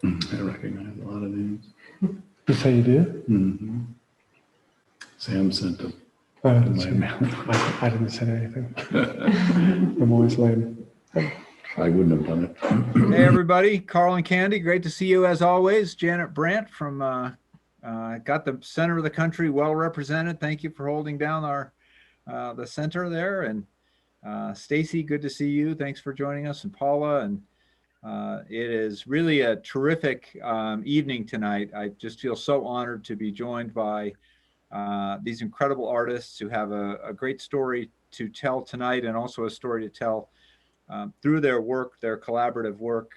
I recognize a lot of names. You say you do? Mm-hmm. Sam sent them. I in my mail. I didn't send anything. I'm always lame. I wouldn't have done it. Hey everybody, Carl and Candy, great to see you as always. Janet Brandt from got the center of the country well represented. Thank you for holding down our the center there. And Stacy, good to see you. Thanks for joining us. And Paula, and it is really a terrific evening tonight. I just feel so honored to be joined by these incredible artists who have a great story to tell tonight, and also a story to tell through their work, their collaborative work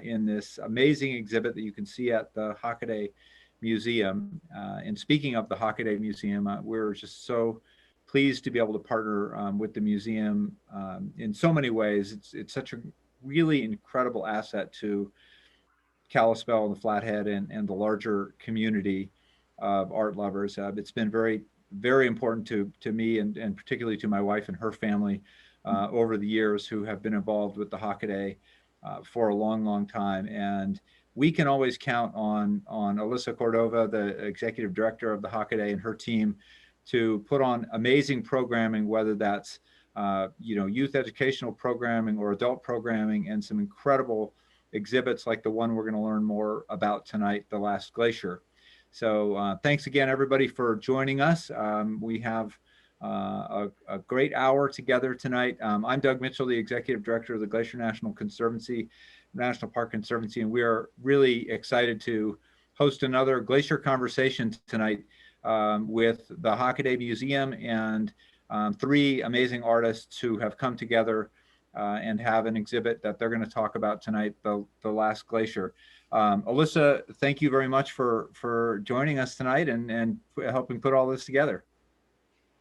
in this amazing exhibit that you can see at the Hockaday Museum. And speaking of the Hockaday Museum, we're just so pleased to be able to partner with the museum in so many ways. It's such a really incredible asset to Kalispell and the Flathead and the larger community of art lovers. It's been very, very important to me and particularly to my wife and her family over the years, who have been involved with the Hockaday for a long, long time. And we can always count on Alyssa Cordova, the executive director of the Hockaday, and her team to put on amazing programming, whether that's youth educational programming or adult programming, and some incredible exhibits like the one we're going to learn more about tonight, the Last Glacier. So thanks again, everybody, for joining us. We have a great hour together tonight. I'm Doug Mitchell, the executive director of the Glacier National Park Conservancy, and we are really excited to host another Glacier Conversation tonight with the Hockaday Museum and three amazing artists who have come together and have an exhibit that they're going to talk about tonight, the Last Glacier. Alyssa, thank you very much for joining us tonight and helping put all this together.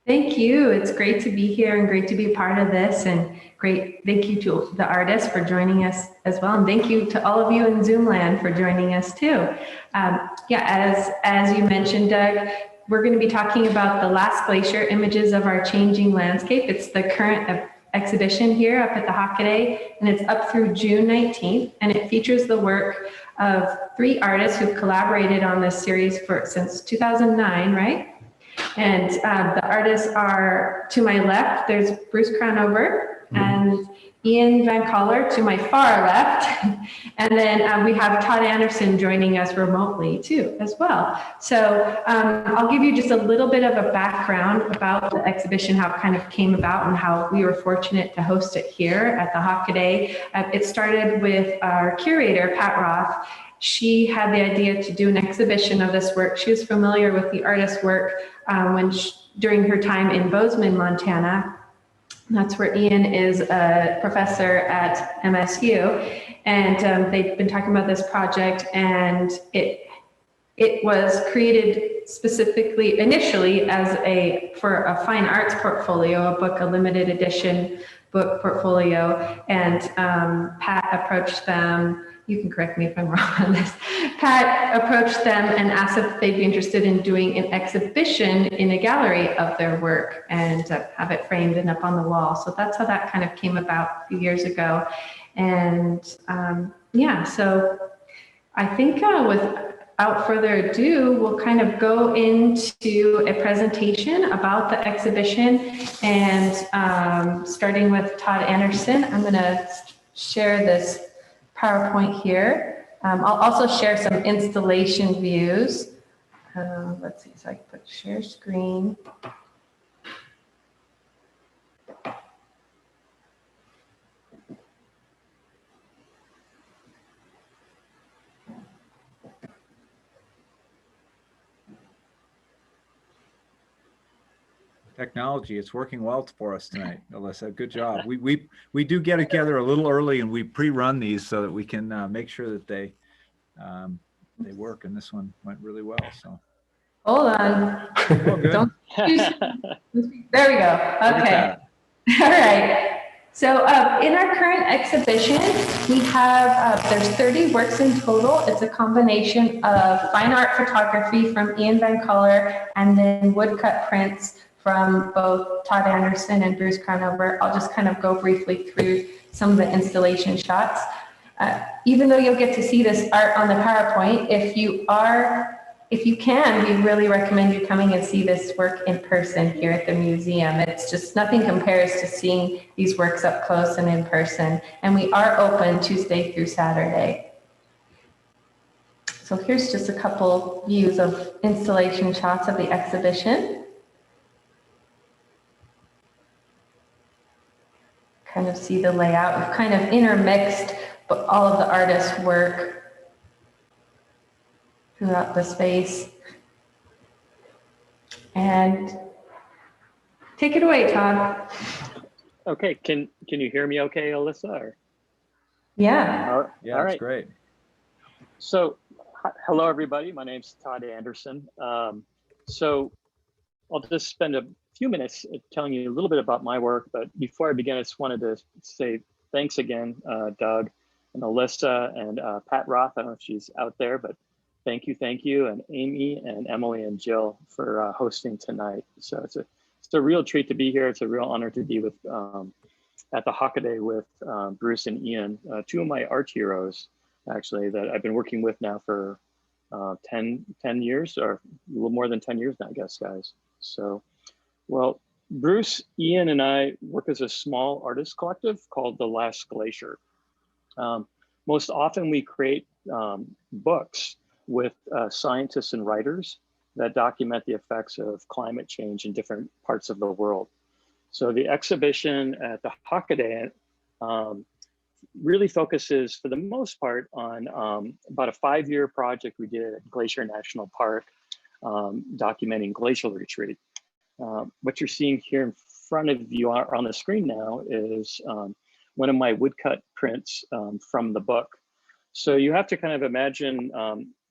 Thank you. It's great to be here and great to be part of this, and great thank you to the artists for joining us as well. And thank you to all of you in Zoom land for joining us too. As you mentioned, Doug, we're going to be talking about the Last Glacier, Images of Our Changing Landscape. It's the current exhibition here up at the Hockaday, and it's up through June 19th, and it features the work of three artists who've collaborated on this series since 2009, right? And the artists are, to my left, there's Bruce Crownover and Ian van Coller to my far left. And then we have Todd Anderson joining us remotely too, as well. So I'll give you just a little bit of a background about the exhibition, how it kind of came about and how we were fortunate to host it here at the Hockaday. It started with our curator, Pat Roth. She had the idea to do an exhibition of this work. She was familiar with the artist's work during her time in Bozeman, Montana. That's where Ian is a professor at MSU. And they've been talking about this project, and it was created specifically initially for a fine arts portfolio, a limited edition book portfolio. And Pat approached them. You can correct me if I'm wrong on this. Pat approached them and asked if they'd be interested in doing an exhibition in a gallery of their work and have it framed and up on the wall. So that's how that kind of came about a few years ago. And so I think without further ado, we'll kind of go into a presentation about the exhibition, and starting with Todd Anderson. I'm going to share this PowerPoint here. I'll also share some installation views. Let's see, so I can put share screen. Technology, it's working well for us tonight, Alyssa. Good job. We do get together a little early, and we pre-run these so that we can make sure that they work. And this one went really well. So hold on. Oh, good. There we go. Okay. All right. So in our current exhibition, we have, there's 30 works in total. It's a combination of fine art photography from Ian van Coller and then woodcut prints from both Todd Anderson and Bruce Crownover. I'll just kind of go briefly through some of the installation shots. Even though you'll get to see this art on the PowerPoint, if you can, we really recommend you coming and see this work in person here at the museum. It's just nothing compares to seeing these works up close and in person. And we are open Tuesday through Saturday. So here's just a couple views of installation shots of the exhibition. Kind of see the layout. We've kind of intermixed all of the artists' work throughout the space. And take it away, Todd. Okay, can you hear me okay, Alyssa? Or? Yeah. Yeah, All that's right. great. So, hello everybody, my name's Todd Anderson. So I'll just spend a few minutes telling you a little bit about my work, but before I begin, I just wanted to say thanks again, Doug and Alyssa and Pat Roth. I don't know if she's out there, but thank you, and Amy and Emily and Jill for hosting tonight. So it's a real treat to be here. It's a real honor to be with at the Hockaday with Bruce and Ian, two of my art heroes, actually, that I've been working with now for 10 years, or a little more than 10 years now, I guess, guys. So, well, Bruce, Ian, and I work as a small artist collective called the Last Glacier. Most often we create books with scientists and writers that document the effects of climate change in different parts of the world. So the exhibition at the Hockaday really focuses, for the most part, on about a 5-year project we did at Glacier National Park, documenting glacial retreat. What you're seeing here in front of you on the screen now is one of my woodcut prints from the book. So you have to kind of imagine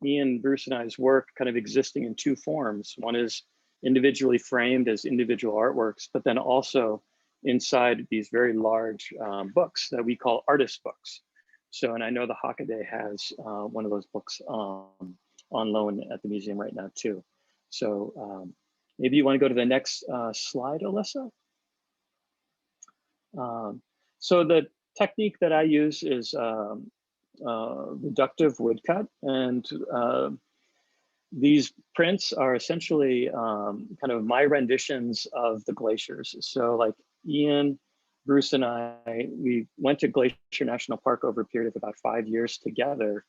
Ian, Bruce, and I's work kind of existing in two forms. One is individually framed as individual artworks, but then also inside these very large books that we call artist books. So, and I know the Hockaday has one of those books on loan at the museum right now too. So maybe you want to go to the next slide, Alyssa. So the technique that I use is reductive woodcut, and these prints are essentially kind of my renditions of the glaciers. So like Ian, Bruce, and I, we went to Glacier National Park over a period of about 5 years together,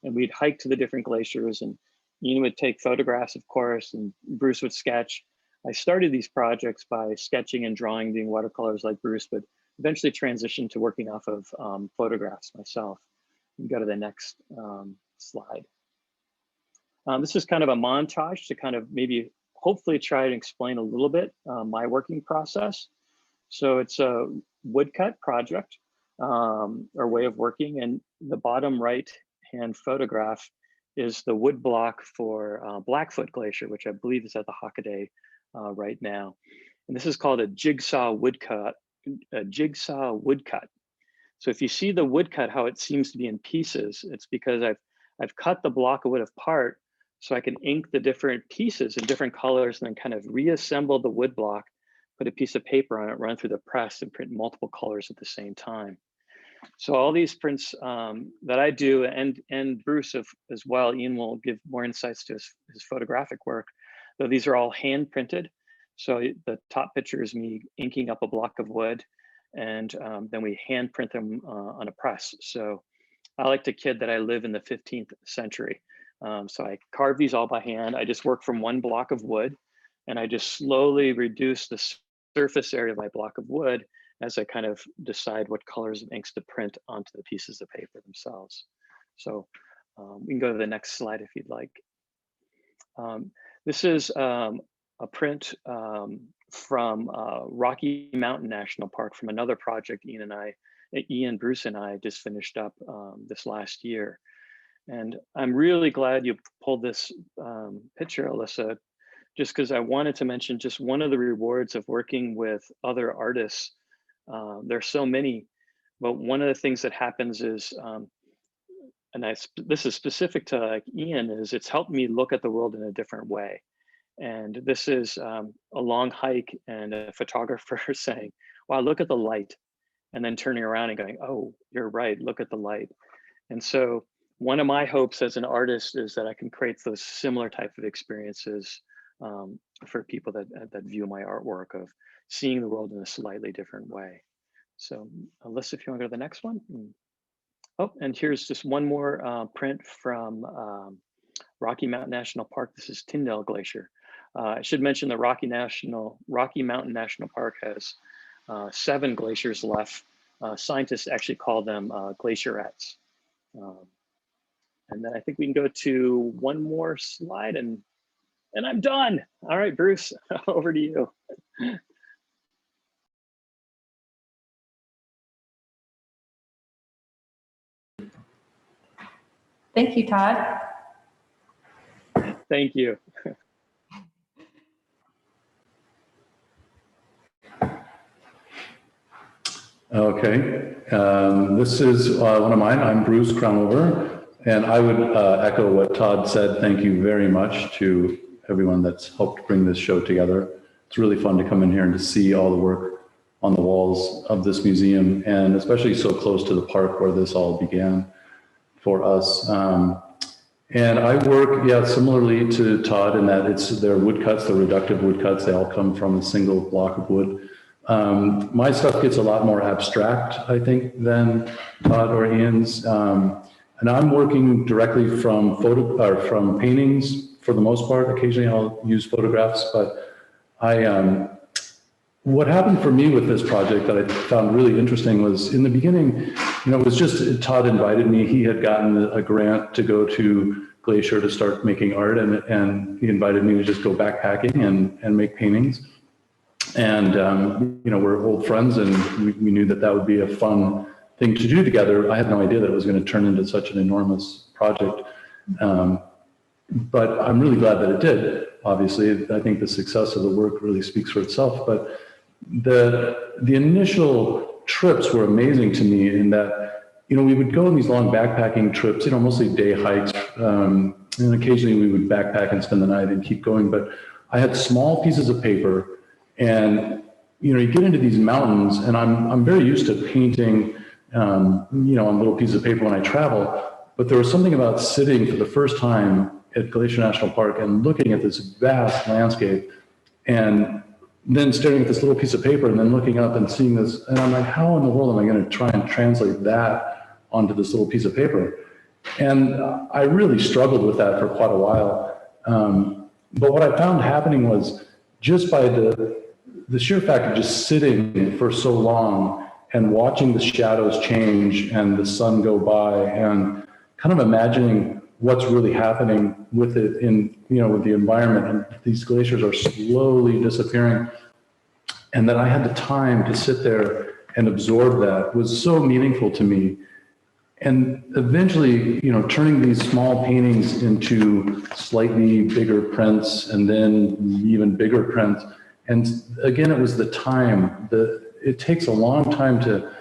and we'd hike to the different glaciers, and Ian would take photographs, of course, and Bruce would sketch. I started these projects by sketching and drawing, doing watercolors like Bruce, but eventually transitioned to working off of photographs myself. You can go to the next slide. This is kind of a montage to kind of maybe hopefully try and explain a little bit my working process. So it's a woodcut project or way of working, and the bottom right hand photograph is the wood block for Blackfoot Glacier, which I believe is at the Hockaday right now. And this is called a jigsaw woodcut. So if you see the woodcut, how it seems to be in pieces, it's because I've cut the block of wood apart so I can ink the different pieces in different colors and then kind of reassemble the wood block, put a piece of paper on it, run through the press, and print multiple colors at the same time. So all these prints that I do, and Bruce as well, Ian will give more insights to his photographic work, though these are all hand printed. So the top picture is me inking up a block of wood, and then we hand print them on a press. So I like to kid that I live in the 15th century. So I carve these all by hand. I just work from one block of wood, and I just slowly reduce the surface area of my block of wood as I kind of decide what colors of inks to print onto the pieces of paper themselves. So we can go to the next slide if you'd like. This is a print from Rocky Mountain National Park from another project Ian, Bruce, and I just finished up this last year. And I'm really glad you pulled this picture, Alyssa, just because I wanted to mention just one of the rewards of working with other artists. There's so many, but one of the things that happens is, this is specific to like Ian, is it's helped me look at the world in a different way. And this is a long hike and a photographer saying, wow, look at the light. And then turning around and going, oh, you're right, look at the light. And so one of my hopes as an artist is that I can create those similar type of experiences for people that view my artwork, of seeing the world in a slightly different way. So Alyssa, if you want to go to the next one. Oh, and here's just one more print from Rocky Mountain National Park. This is Tyndale Glacier. I should mention that Rocky Mountain National Park has 7 glaciers left. Scientists actually call them glacierettes. And then I think we can go to one more slide and I'm done. All right, Bruce, over to you. Thank you, Todd. Thank you. Okay, this is one of mine. I'm Bruce Crownover, and I would echo what Todd said. Thank you very much to everyone that's helped bring this show together. It's really fun to come in here and to see all the work on the walls of this museum, and especially so close to the park where this all began for us. And I work, similarly to Todd, in that they're woodcuts, they're reductive woodcuts. They all come from a single block of wood. My stuff gets a lot more abstract, I think, than Todd or Ian's. And I'm working directly from from paintings for the most part. Occasionally I'll use photographs, but what happened for me with this project that I found really interesting was, in the beginning, it was just Todd invited me. He had gotten a grant to go to Glacier to start making art, and he invited me to just go backpacking and make paintings. And, we're old friends, and we knew that would be a fun thing to do together. I had no idea that it was going to turn into such an enormous project. But I'm really glad that it did. Obviously, I think the success of the work really speaks for itself. But the initial trips were amazing to me, in that, we would go on these long backpacking trips, mostly day hikes. And occasionally we would backpack and spend the night and keep going. But I had small pieces of paper, and, you get into these mountains, and I'm very used to painting, on little pieces of paper when I travel. But there was something about sitting for the first time at Glacier National Park and looking at this vast landscape, and then staring at this little piece of paper, and then looking up and seeing this. And I'm like, how in the world am I going to try and translate that onto this little piece of paper? And I really struggled with that for quite a while. But what I found happening was, just by the sheer fact of just sitting for so long and watching the shadows change and the sun go by, and kind of imagining what's really happening with it with the environment, and these glaciers are slowly disappearing, and that I had the time to sit there and absorb that was so meaningful to me. And eventually, turning these small paintings into slightly bigger prints, and then even bigger prints. And again, it was the time. It takes a long time to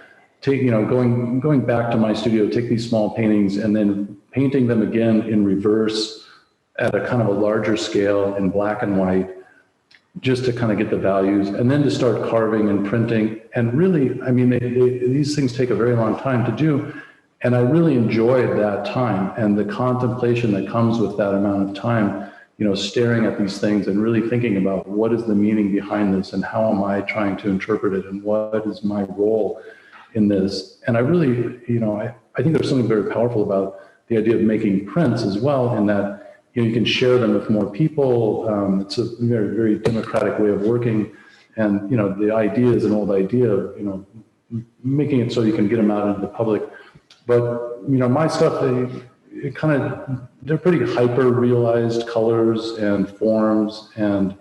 take, going back to my studio, take these small paintings and then painting them again in reverse at a kind of a larger scale in black and white, just to kind of get the values, and then to start carving and printing. And really, these things take a very long time to do. And I really enjoyed that time, and the contemplation that comes with that amount of time, staring at these things and really thinking about what is the meaning behind this, and how am I trying to interpret it, and what is my role in this. And I really, I think there's something very powerful about the idea of making prints as well, in that, you can share them with more people. It's a very, very democratic way of working. And, the idea is an old idea of, making it so you can get them out into the public. But, my stuff, they're pretty hyper realized colors and forms, and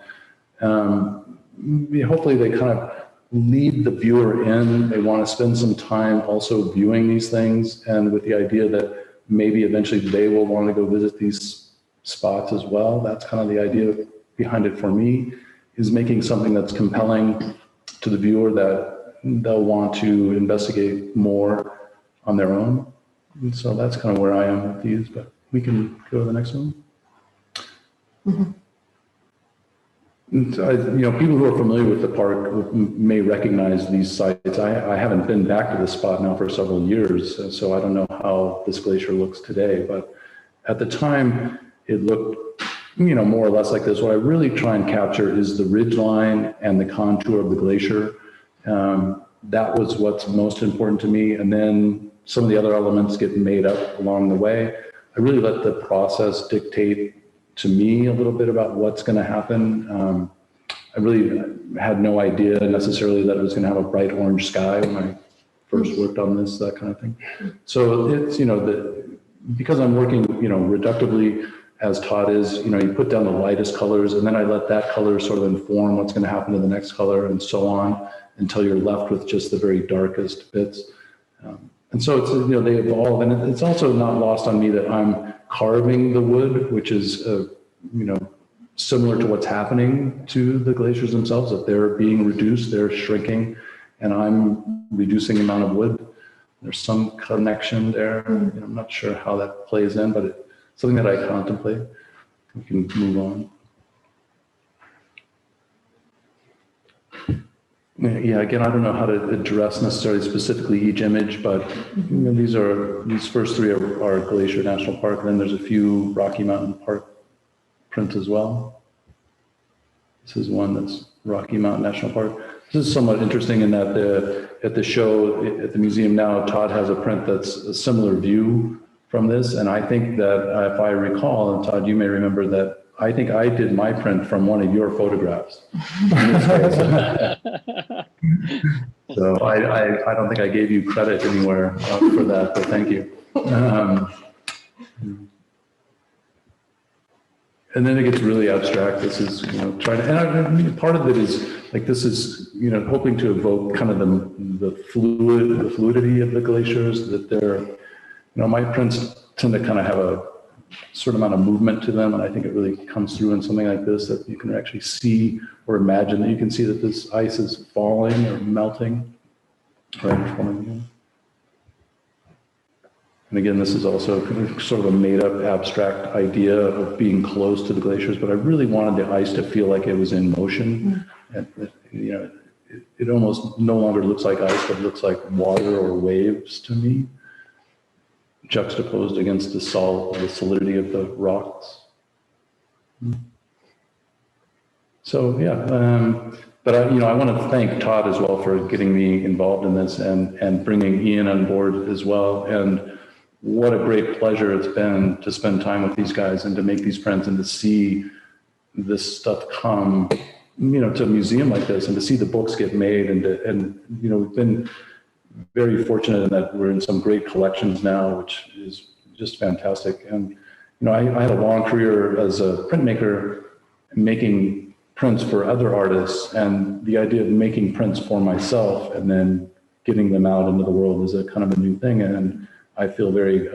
hopefully they kind of lead the viewer in. They want to spend some time also viewing these things, and with the idea that maybe eventually they will want to go visit these spots as well. That's kind of the idea behind it for me, is making something that's compelling to the viewer, that they'll want to investigate more on their own. And so that's kind of where I am with these, but we can go to the next one. People who are familiar with the park may recognize these sites. I haven't been back to this spot now for several years, so I don't know how this glacier looks today, but at the time it looked, more or less like this. What I really try and capture is the ridge line and the contour of the glacier. That was what's most important to me. And then some of the other elements get made up along the way. I really let the process dictate to me a little bit about what's going to happen. I really had no idea necessarily that it was going to have a bright orange sky when I first worked on this, that kind of thing. So it's, because I'm working, reductively as Todd is, you put down the lightest colors, and then I let that color sort of inform what's going to happen to the next color, and so on, until you're left with just the very darkest bits. And so it's, they evolve, and it's also not lost on me that I'm carving the wood, which is, similar to what's happening to the glaciers themselves, that they're being reduced, they're shrinking, and I'm reducing the amount of wood. There's some connection there. I'm not sure how that plays in, but it's something that I contemplate. We can move on. Yeah, again, I don't know how to address necessarily specifically each image, but these first three are Glacier National Park, and then there's a few Rocky Mountain Park prints as well. This is one that's Rocky Mountain National Park. This is somewhat interesting in that at the show at the museum now, Todd has a print that's a similar view from this, and I think that if I recall, and Todd, you may remember that I think I did my print from one of your photographs. So I don't think I gave you credit anywhere for that, but thank you. And then it gets really abstract. This is, trying to, and I mean, part of it is like, this is, hoping to evoke kind of the fluidity of the glaciers, that they're, my prints tend to kind of have a certain amount of movement to them, and I think it really comes through in something like this, that you can actually see or imagine that you can see that this ice is falling or melting right in front of you. And again, this is also sort of a made-up abstract idea of being close to the glaciers, but I really wanted the ice to feel like it was in motion. And it almost no longer looks like ice, but it looks like water or waves to me, juxtaposed against the solidity of the rocks. So yeah, but I want to thank Todd as well for getting me involved in this and bringing Ian on board as well. And what a great pleasure it's been to spend time with these guys and to make these prints and to see this stuff come, to a museum like this, and to see the books get made, and we've been very fortunate in that we're in some great collections now, which is just fantastic. And, I had a long career as a printmaker, making prints for other artists, and the idea of making prints for myself and then getting them out into the world is a kind of a new thing. And I feel very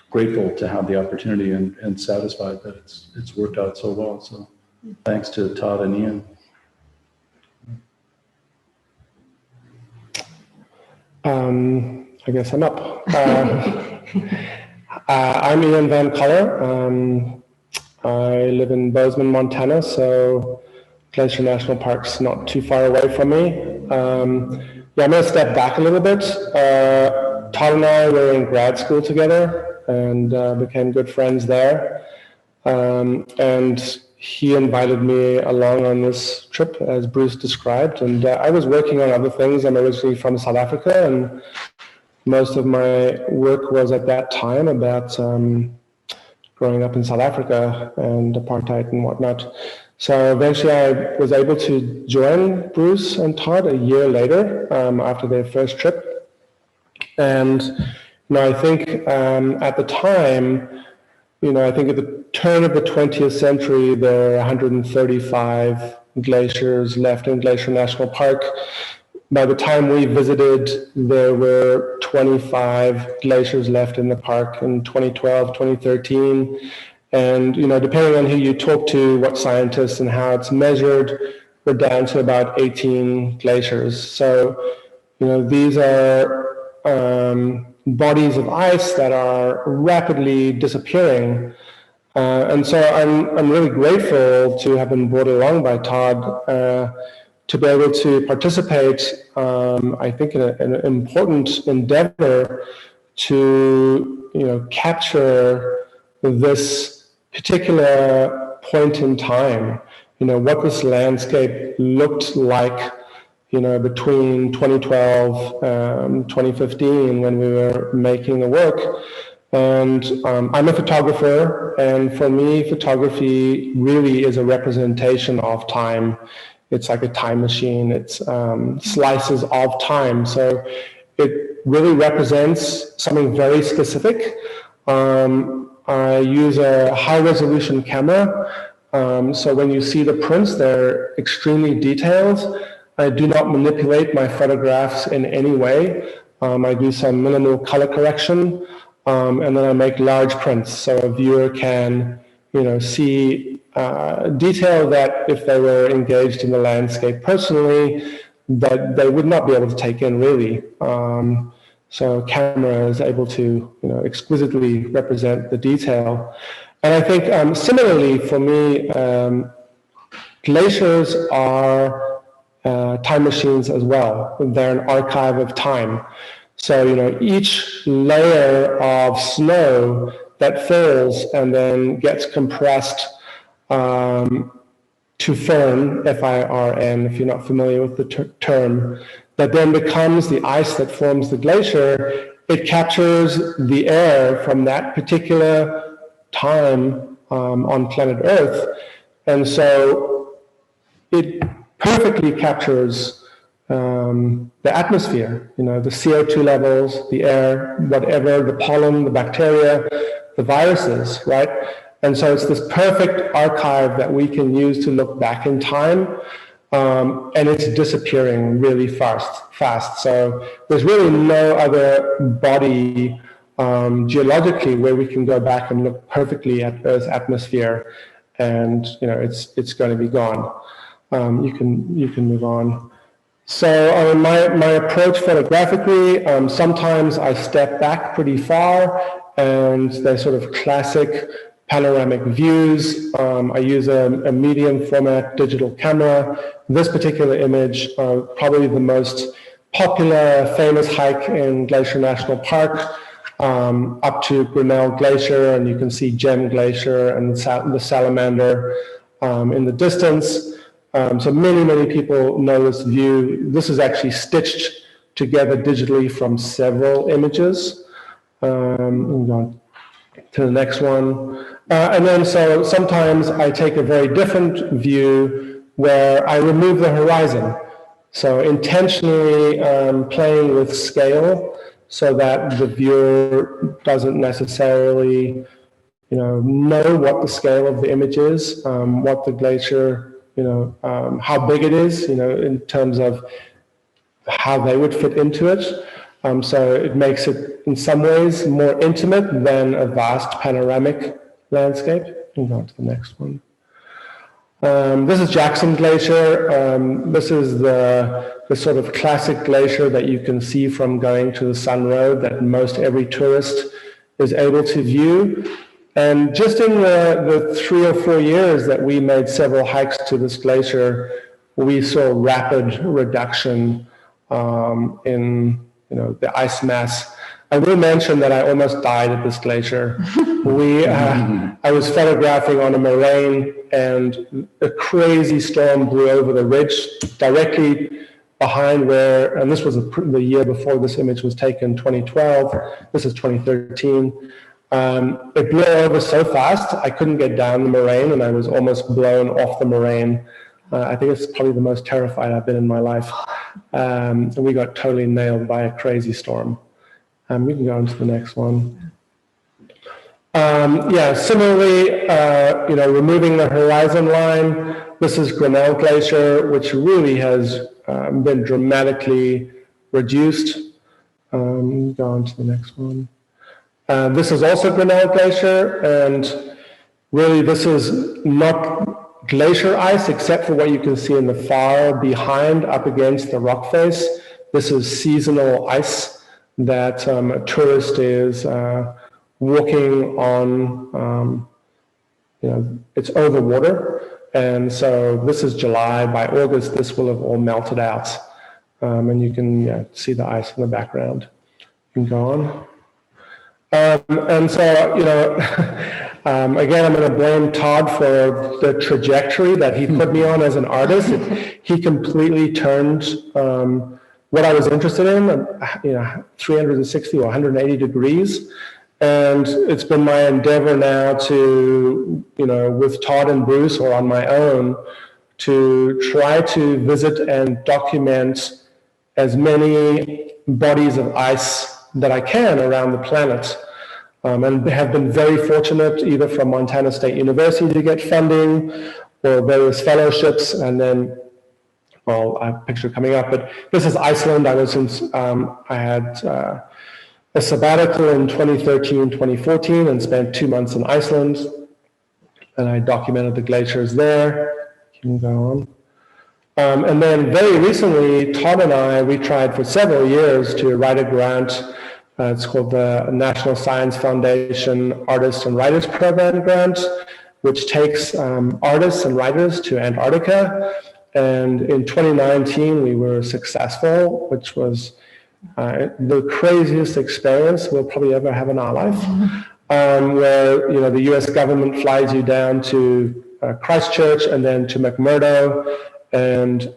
grateful to have the opportunity and satisfied that it's worked out so well. So thanks to Todd and Ian. I guess I'm up. I'm Ian van Coller. I live in Bozeman, Montana, so Glacier National Park's not too far away from me. I'm going to step back a little bit. Todd and I were in grad school together and became good friends there. And he invited me along on this trip, as Bruce described. And I was working on other things. I'm originally from South Africa, and most of my work was at that time about growing up in South Africa and apartheid and whatnot. So eventually I was able to join Bruce and Todd a year later after their first trip. And I think at the time, I think at the turn of the 20th century, there are 135 glaciers left in Glacier National Park. By the time we visited, there were 25 glaciers left in the park in 2012, 2013. And, depending on who you talk to, what scientists and how it's measured, we're down to about 18 glaciers. So, these are bodies of ice that are rapidly disappearing. And so I'm really grateful to have been brought along by Todd to be able to participate, I think, in an important endeavor to capture this particular point in time, what this landscape looked like, between 2012, 2015, when we were making the work. And I'm a photographer, and for me, photography really is a representation of time. It's like a time machine. It's slices of time. So it really represents something very specific. I use a high-resolution camera. So when you see the prints, they're extremely detailed. I do not manipulate my photographs in any way. I do some minimal color correction. And then I make large prints, so a viewer can, see detail that if they were engaged in the landscape personally, that they would not be able to take in really. So camera is able to, exquisitely represent the detail. And I think similarly for me, glaciers are time machines as well. They're an archive of time. So, each layer of snow that falls and then gets compressed to firn, F-I-R-N, if you're not familiar with the term, that then becomes the ice that forms the glacier. It captures the air from that particular time on planet Earth. And so it perfectly captures the atmosphere, the CO2 levels, the air, whatever, the pollen, the bacteria, the viruses, right? And so it's this perfect archive that we can use to look back in time, and it's disappearing really fast. So there's really no other body geologically where we can go back and look perfectly at Earth's atmosphere, and it's going to be gone. You can move on. So my approach photographically, sometimes I step back pretty far, and they're sort of classic panoramic views. I use a medium format digital camera. This particular image, probably the most popular, famous hike in Glacier National Park, up to Grinnell Glacier, and you can see Gem Glacier and the salamander in the distance. So many people know this view. This is actually stitched together digitally from several images. Move on to the next one. And then so sometimes I take a very different view where I remove the horizon. So intentionally playing with scale so that the viewer doesn't necessarily know what the scale of the image is, what the glacier, how big it is, in terms of how they would fit into it. So it makes it, in some ways, more intimate than a vast panoramic landscape. Move on to the next one. This is Jackson Glacier. This is the sort of classic glacier that you can see from going to the Sun Road that most every tourist is able to view. And just in the 3 or 4 years that we made several hikes to this glacier, we saw rapid reduction in the ice mass. I will mention that I almost died at this glacier. I was photographing on a moraine, and a crazy storm blew over the ridge directly behind where, and this was the year before this image was taken, 2012. This is 2013. It blew over so fast, I couldn't get down the moraine, and I was almost blown off the moraine. I think it's probably the most terrified I've been in my life. And we got totally nailed by a crazy storm. We can go on to the next one. Similarly, removing the horizon line. This is Grinnell Glacier, which really has been dramatically reduced. Go on to the next one. This is also Grinnell Glacier, and really this is not glacier ice except for what you can see in the far behind up against the rock face. This is seasonal ice that a tourist is walking on it's over water. And so this is July. By August, this will have all melted out. And you can see the ice in the background. You can go on. And so, again, I'm going to blame Todd for the trajectory that he put me on as an artist. He completely turned what I was interested in, 360 or 180 degrees. And it's been my endeavor now to, with Todd and Bruce or on my own, to try to visit and document as many bodies of ice that I can around the planet. And have been very fortunate either from Montana State University to get funding or various fellowships. And then, well, I have a picture coming up, but this is Iceland. I had a sabbatical in 2013, 2014 and spent 2 months in Iceland. And I documented the glaciers there. You can go on. And then very recently, Todd and we tried for several years to write a grant. It's called the National Science Foundation Artists and Writers Program Grant, which takes artists and writers to Antarctica. And in 2019, we were successful, which was the craziest experience we'll probably ever have in our life, where the U.S. government flies you down to Christchurch and then to McMurdo, and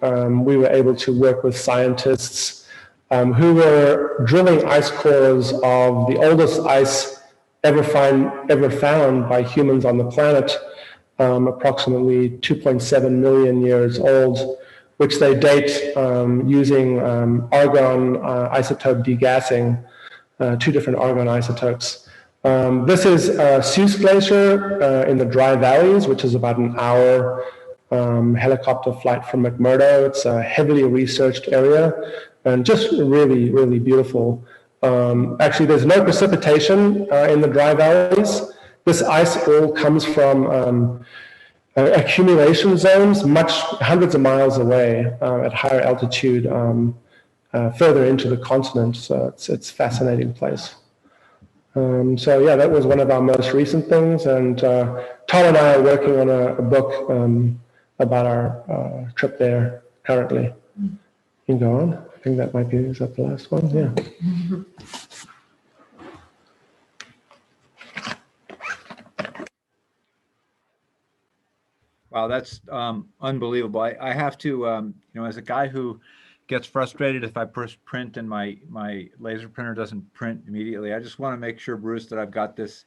we were able to work with scientists who were drilling ice cores of the oldest ice ever found by humans on the planet, approximately 2.7 million years old, which they date using argon isotope degassing, 2 different argon isotopes. This is Seuss Glacier in the Dry Valleys, which is about an hour helicopter flight from McMurdo. It's a heavily researched area and just really, really beautiful. Actually, there's no precipitation in the Dry Valleys. This ice all comes from accumulation zones, hundreds of miles away at higher altitude, further into the continent. So it's a fascinating place. That was one of our most recent things. And Todd and I are working on a book about our trip there currently. You can go on. I think that might be, is that the last one? Yeah. Wow, that's unbelievable. I have to, as a guy who gets frustrated if I press print and my laser printer doesn't print immediately, I just want to make sure, Bruce, that I've got this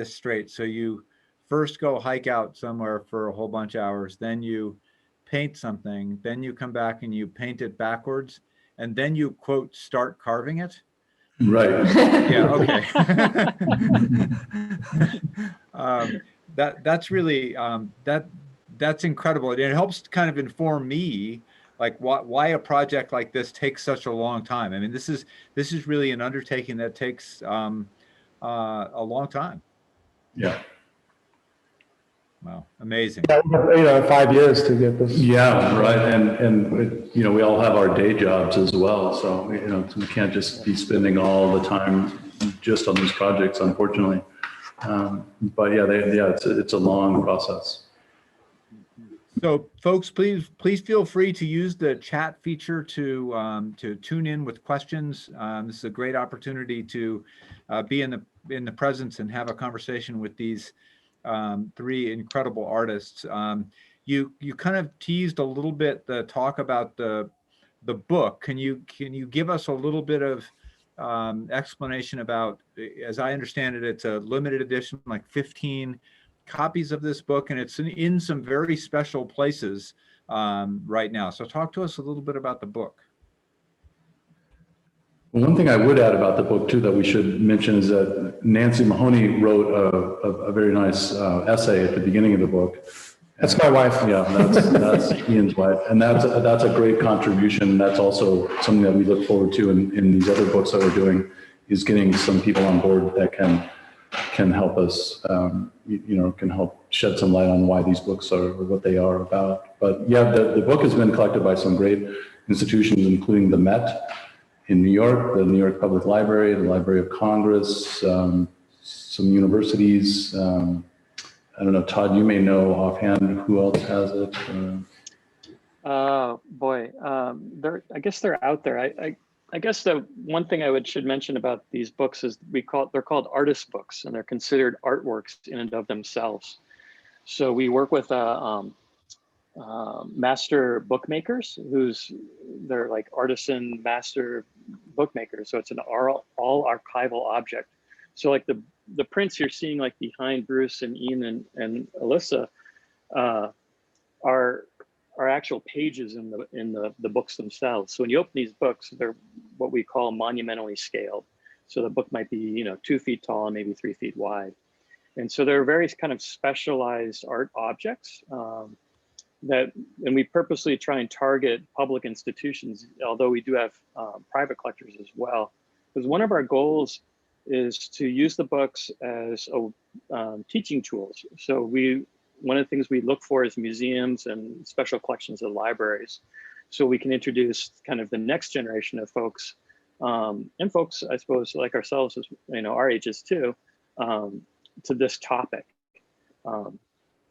straight. So you first go hike out somewhere for a whole bunch of hours, then you paint something, then you come back and you paint it backwards, and then you, quote, start carving it? Right. Yeah, okay. That's really, that's incredible. It helps kind of inform me, like why a project like this takes such a long time. I mean, this is really an undertaking that takes a long time. Yeah. Wow, amazing. 5 years to get this. Yeah, right. And we all have our day jobs as well. So, we can't just be spending all the time just on these projects, unfortunately. But it's a long process. So folks, please feel free to use the chat feature to tune in with questions. This is a great opportunity to be in the presence and have a conversation with these 3 incredible artists. You kind of teased a little bit the talk about the book. Can you give us a little bit of explanation about, as I understand it, it's a limited edition, like 15 copies of this book, and it's in some very special places right now. So talk to us a little bit about the book. Well, one thing I would add about the book too that we should mention is that Nancy Mahoney wrote a very nice essay at the beginning of the book. That's my wife. Yeah, that's Ian's wife, and that's a great contribution. That's also something that we look forward to in these other books that we're doing, is getting some people on board that can help us, can help shed some light on why these books are what they are about. But yeah, the book has been collected by some great institutions, including the Met in New York, the New York Public Library, the Library of Congress, some universities, I don't know, Todd, you may know offhand who else has it. Boy, I guess they're out there. I guess the one thing should mention about these books is they're called artist books, and they're considered artworks in and of themselves. So we work with master bookmakers they're like artisan master bookmakers. So it's an all archival object. So like the prints you're seeing like behind Bruce and Ian and Alyssa are actual pages in the books themselves. So when you open these books, they're what we call monumentally scaled. So the book might be 2 feet tall and maybe 3 feet wide. And so there are various kind of specialized art objects and we purposely try and target public institutions, although we do have private collectors as well. Because one of our goals is to use the books as teaching tools. So one of the things we look for is museums and special collections of libraries. So we can introduce kind of the next generation of folks, and folks, I suppose, like ourselves, as our ages too, to this topic.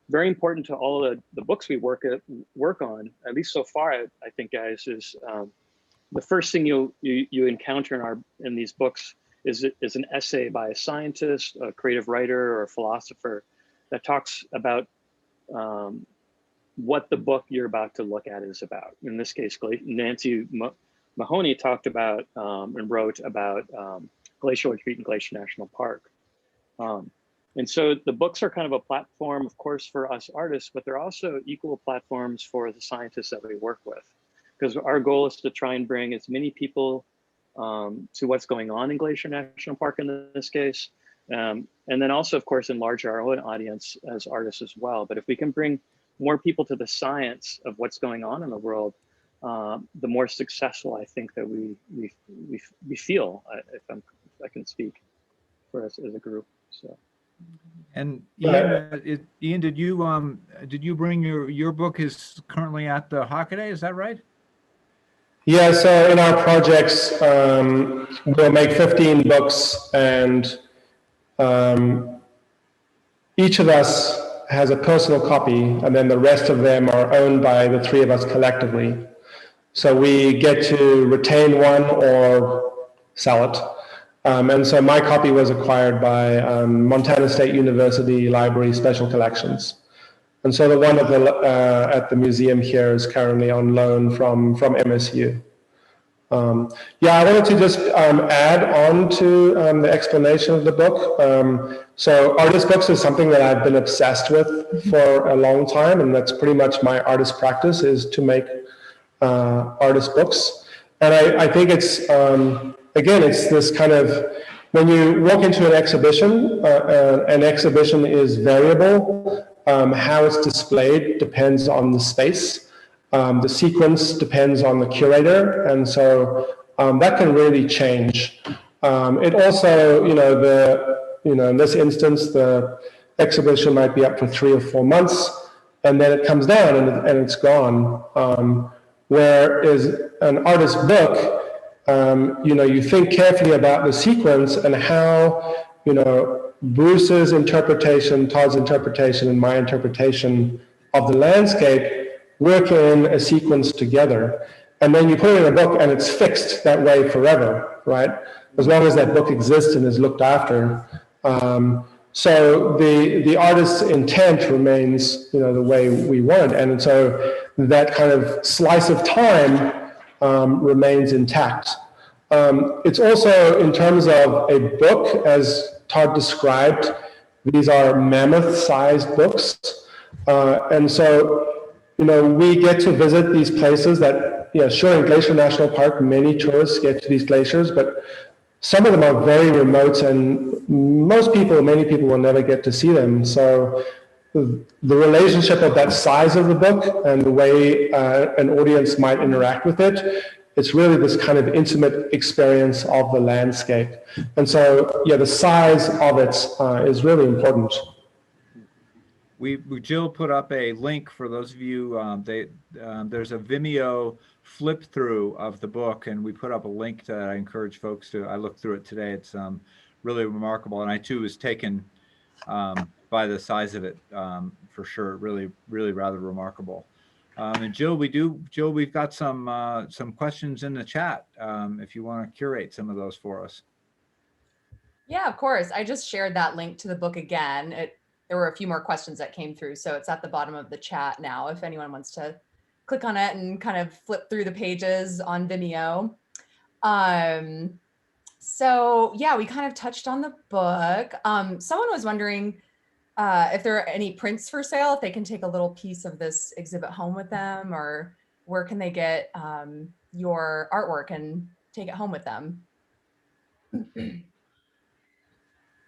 Very important to all the books we work on, at least so far, I think, guys, is the first thing you encounter in these books is an essay by a scientist, a creative writer, or a philosopher that talks about what the book you're about to look at is about. In this case, Nancy Mahoney talked about and wrote about glacial retreat in Glacier National Park. And so the books are kind of a platform, of course, for us artists, but they're also equal platforms for the scientists that we work with. Because our goal is to try and bring as many people to what's going on in Glacier National Park in this case. And then also, of course, enlarge our own audience as artists as well. But if we can bring more people to the science of what's going on in the world, the more successful I think that we feel, if I can speak for us as a group. So. And Ian, did you bring your book is currently at the Hockaday? Is that right? Yeah. So in our projects, we'll make 15 books, and each of us has a personal copy, and then the rest of them are owned by the three of us collectively. So we get to retain one or sell it. And so my copy was acquired by Montana State University Library Special Collections. And so the one at the museum here is currently on loan from MSU. Yeah, I wanted to just add on to the explanation of the book. So artist books is something that I've been obsessed with for a long time, and that's pretty much my artist practice, is to make artist books. And I think it's, again, it's this kind of, when you walk into an exhibition is variable. How it's displayed depends on the space. The sequence depends on the curator, and so that can really change. It also, in this instance, the exhibition might be up for 3 or 4 months, and then it comes down and it's gone. Whereas an artist's book, you think carefully about the sequence and how, Bruce's interpretation, Todd's interpretation, and my interpretation of the landscape work in a sequence together. And then you put it in a book and it's fixed that way forever, right? As long as that book exists and is looked after. So the artist's intent remains, the way we want. And so that kind of slice of time remains intact. It's also, in terms of a book, as Todd described, these are mammoth-sized books. And so, we get to visit these places that, sure, in Glacier National Park, many tourists get to these glaciers, but some of them are very remote, and many people will never get to see them. So the relationship of that size of the book and the way an audience might interact with it, it's really this kind of intimate experience of the landscape. And so, the size of it is really important. Jill put up a link for those of you, there's a Vimeo flip through of the book, and we put up a link that I encourage folks to. I looked through it today. It's really remarkable. And I too was taken by the size of it, for sure. Really, really rather remarkable. And Jill, we've got some questions in the chat. If you want to curate some of those for us. Yeah, of course. I just shared that link to the book again. There were a few more questions that came through, so it's at the bottom of the chat now if anyone wants to click on it and kind of flip through the pages on Vimeo. So yeah, we kind of touched on the book. Someone was wondering if there are any prints for sale, if they can take a little piece of this exhibit home with them, or where can they get your artwork and take it home with them?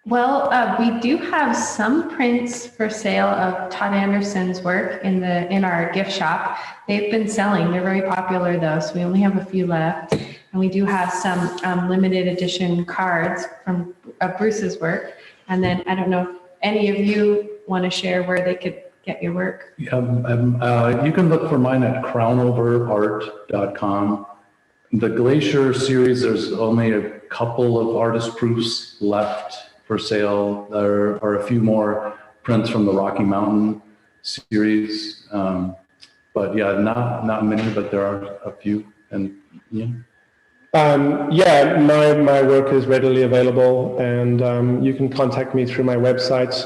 Well, we do have some prints for sale of Todd Anderson's work in our gift shop. They've been selling. They're very popular though, so we only have a few left. And we do have some limited edition cards from Bruce's work. And then I don't know if any of you want to share where they could get your work. Yeah, you can look for mine at crownoverart.com. The Glacier series, there's only a couple of artist proofs left for sale. There are a few more prints from the Rocky Mountain series. But yeah, not many, but there are a few. And yeah. Yeah, my work is readily available, and you can contact me through my website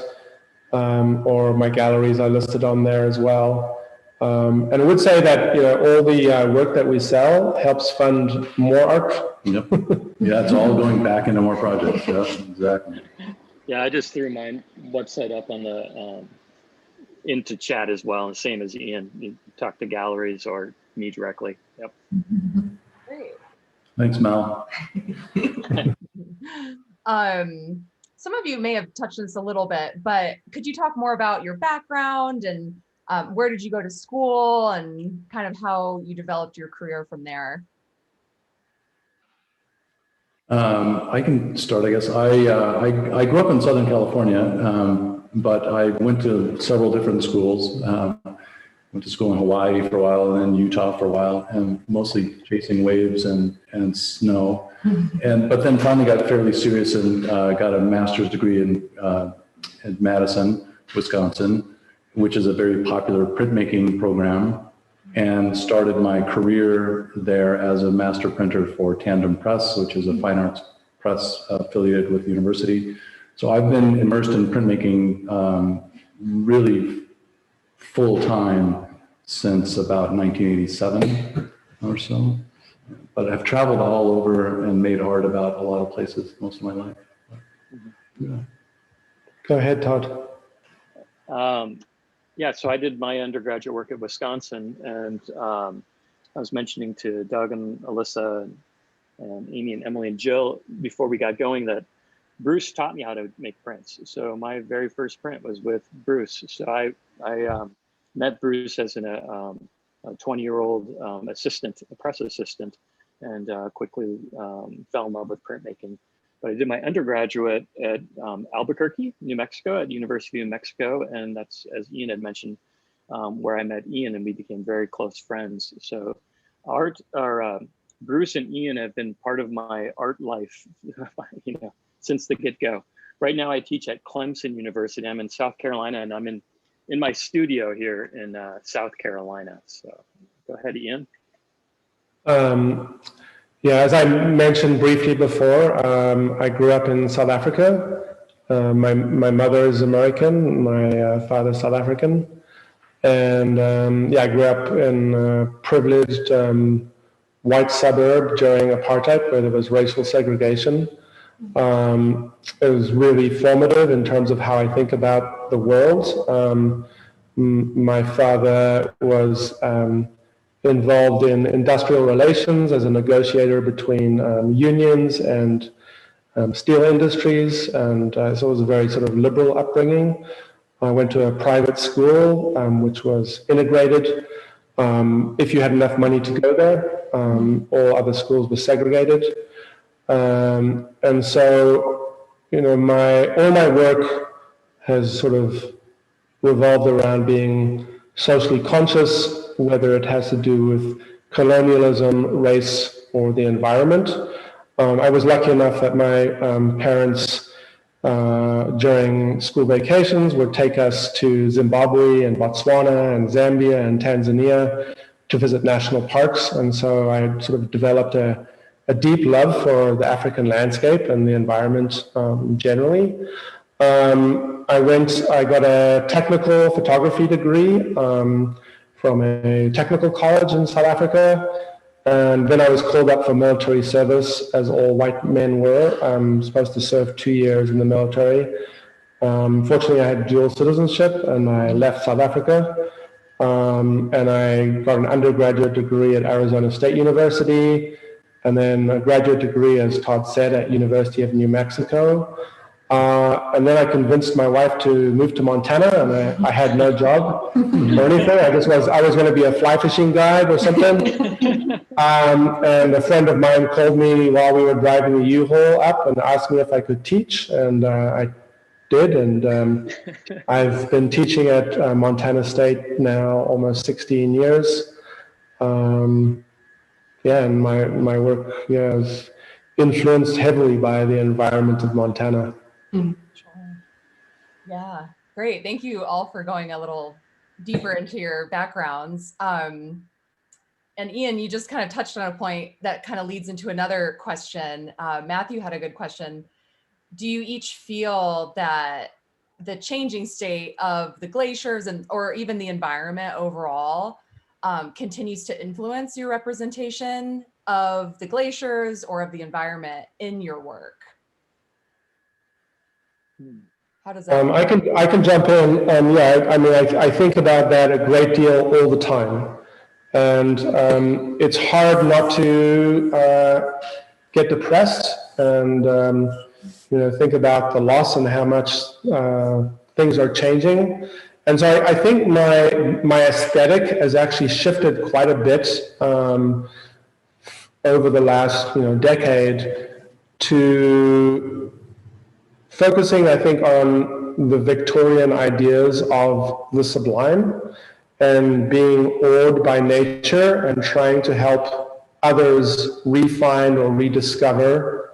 or my galleries are listed on there as well. And I would say that all the work that we sell helps fund more art. Yep. Yeah, it's all going back into more projects. Yeah, exactly. Yeah, I just threw my website up on the into chat as well, and same as Ian. You talk to galleries or me directly. Yep. Great. Thanks, Mel. Some of you may have touched on this a little bit, but could you talk more about your background and where did you go to school and kind of how you developed your career from there? I can start, I guess. I grew up in Southern California, but I went to several different schools. Went to school in Hawaii for a while, and then Utah for a while, and mostly chasing waves and snow. But then finally got fairly serious and got a master's degree in Madison, Wisconsin, which is a very popular printmaking program, and started my career there as a master printer for Tandem Press, which is a fine arts press affiliated with the university. So I've been immersed in printmaking really full time since about 1987 or so. But I've traveled all over and made art about a lot of places most of my life. Yeah. Go ahead, Todd. Yeah, so I did my undergraduate work at Wisconsin, and I was mentioning to Doug and Alyssa and Amy and Emily and Jill before we got going that Bruce taught me how to make prints. So my very first print was with Bruce. So I met Bruce as a 20-year-old assistant, a press assistant, and quickly fell in love with printmaking. But I did my undergraduate at Albuquerque, New Mexico, at the University of New Mexico, and that's, as Ian had mentioned, where I met Ian, and we became very close friends. So Bruce and Ian have been part of my art life, since the get-go. Right now, I teach at Clemson University. I'm in South Carolina, and I'm in my studio here in South Carolina. So go ahead, Ian. Yeah, as I mentioned briefly before, I grew up in South Africa. My mother is American, my father South African. And I grew up in a privileged white suburb during apartheid where there was racial segregation. It was really formative in terms of how I think about the world. My father was involved in industrial relations as a negotiator between unions and steel industries, and so it was a very sort of liberal upbringing. I went to a private school, which was integrated. If you had enough money to go there, all other schools were segregated. And so, all my work has sort of revolved around being socially conscious, whether it has to do with colonialism, race, or the environment. I was lucky enough that my parents during school vacations would take us to Zimbabwe and Botswana and Zambia and Tanzania to visit national parks. And so I sort of developed a deep love for the African landscape and the environment generally. I got a technical photography degree from a technical college in South Africa. And then I was called up for military service, as all white men were. I'm supposed to serve 2 years in the military. Fortunately, I had dual citizenship, and I left South Africa. And I got an undergraduate degree at Arizona State University, and then a graduate degree, as Todd said, at University of New Mexico. And then I convinced my wife to move to Montana, and I had no job or anything. I was going to be a fly fishing guide or something. And a friend of mine called me while we were driving the U-Haul up and asked me if I could teach, and I did. And I've been teaching at Montana State now almost 16 years. And my work is influenced heavily by the environment of Montana. Sure. Yeah, great. Thank you all for going a little deeper into your backgrounds. And Ian, you just kind of touched on a point that kind of leads into another question. Matthew had a good question. Do you each feel that the changing state of the glaciers or even the environment overall continues to influence your representation of the glaciers or of the environment in your work? How does that? I can jump in. I think about that a great deal all the time, and it's hard not to get depressed and think about the loss and how much things are changing. And so I think my aesthetic has actually shifted quite a bit over the last decade to focusing, I think, on the Victorian ideas of the sublime and being awed by nature and trying to help others refine or rediscover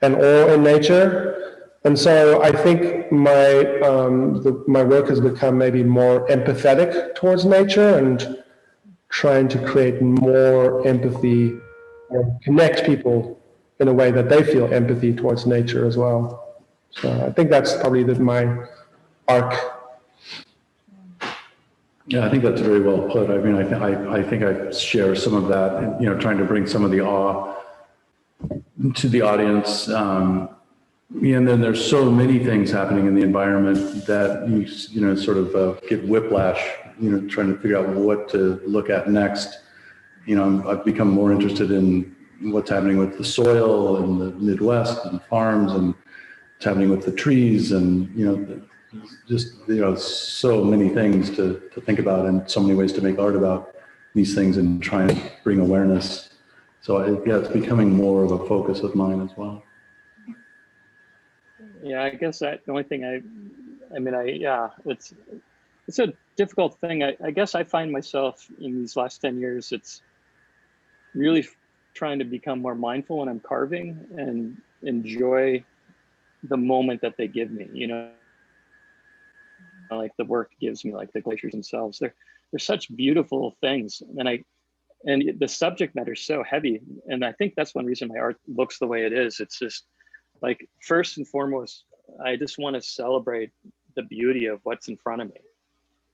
an awe in nature. And so I think my work has become maybe more empathetic towards nature and trying to create more empathy or connect people in a way that they feel empathy towards nature as well. So I think that's probably my arc. Yeah, I think that's very well put. I mean, I think I share some of that, and, trying to bring some of the awe to the audience. And then there's so many things happening in the environment that you sort of get whiplash, trying to figure out what to look at next. I've become more interested in what's happening with the soil in the Midwest and farms, and what's happening with the trees, and so many things to think about, and so many ways to make art about these things and try and bring awareness. So it's becoming more of a focus of mine as well. Yeah, I guess the only thing it's a difficult thing. I guess I find myself in these last 10 years, it's really trying to become more mindful when I'm carving and enjoy the moment that they give me, like the work gives me, like the glaciers themselves. They're such beautiful things. And the subject matter is so heavy. And I think that's one reason my art looks the way it is. It's just like, first and foremost, I just want to celebrate the beauty of what's in front of me.